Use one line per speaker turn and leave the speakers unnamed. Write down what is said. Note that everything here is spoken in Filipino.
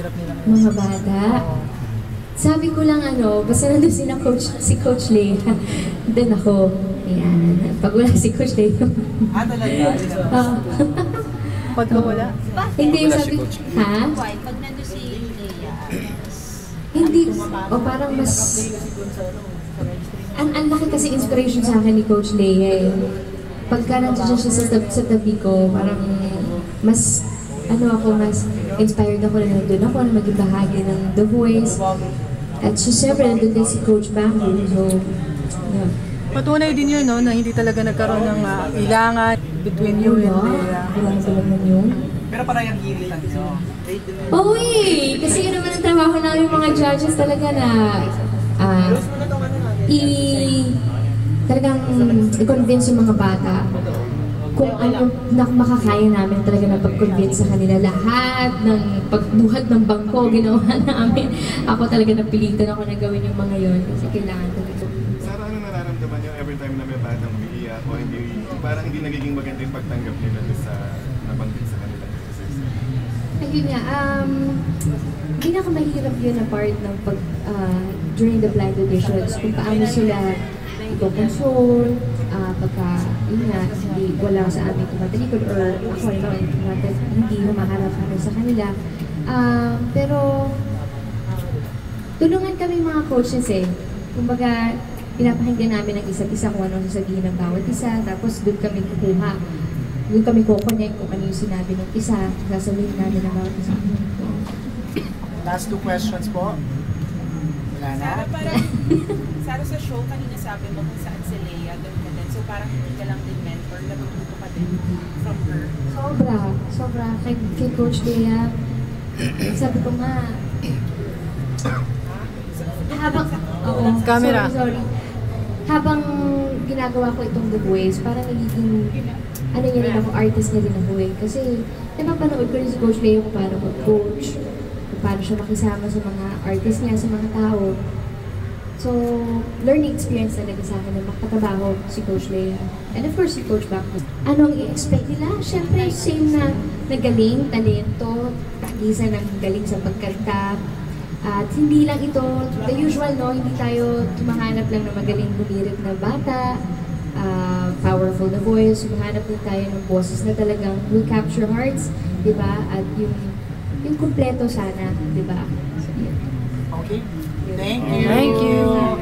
hirap nila.
Mga bata. Sabi ko lang basta nandun si Coach Lea, doon ako. Ayan, pag wala si Coach Lea.
Talaga?
Pagka wala?
Hindi, sabi, ha?
Pag nandun si Lea,
Hindi, parang mas, ang laki kasi inspiration sa akin ni Coach Lea eh. Pagka nandiyan siya sa tabi ko, parang mas, mas inspired ako na nandun ako na maging bahagi ng The Voice. At siyempre, nandun din si Coach Bamboo. So, yeah.
Patunay din yun, no, na hindi talaga nagkaroon ng ilangan between you and Lea.
Ilangan naman yun.
Pero parang yung iritan nyo.
Oo kasi yun naman ang trabaho namin mga judges talaga na talagang i-convince yung mga bata kung ano na makakaya namin talaga na pag-convince sa kanila. Lahat ng pagbuhat ng bangko ginawa namin. Ako talaga napilitan ako na gawin yung mga yun kasi kailangan talaga.
Sarah, ano nararamdaman nyo every time na may batang umiiyak o hindi, parang hindi nagiging maganda yung pagtanggap nila sa nabanggit sa kanila?
Ayun nga, pinakamahirap yun na part ng during the blind auditions, kung paano sila i-console, pagka, yun nga, wala sa amin tumatalikod or ako naman hindi humaharap sa kanila. Pero, tulungan kami mga coaches eh. Kumbaga, pinapahinggan namin ang isa't isa kung anong sasabihin ng bawat isa, tapos doon kami kukuha. Doon kami kukonek kung ano yung sinabi ng isa, sasabihin namin ng bawat isa.
Last 2 questions po. Wala na?
Sarah, sa show kanina sabi mo kung saan si Lea, doon ka din. So parang hindi ka lang din mentor, natututo ka din from her.
Sobra. Kay Coach Lea, sabi ko nga, sorry. Habang ginagawa ko itong The Voice, parang nagiging, niya rin ako, artist niya din ako eh. Kasi, napapanood ko rin si Coach Lea kung paano mag-coach, kung paano siya makisama sa mga artist niya, sa mga tao. So, learning experience talaga sa akin na makatrabaho si Coach Lea. And of course, si Coach Bamboo. Anong i-expect nila? Siyempre, same na galing, talento, tagisan ng galing sa pagkanta. At hindi lang ito, the usual, no? Hindi tayo tumahanap lang na magaling bumirit na bata, powerful na voice, humahanap din tayo ng boses na talagang will capture hearts, di ba? At yung kumpleto sana, di ba? So, yeah.
Okay. Thank you.
Thank you.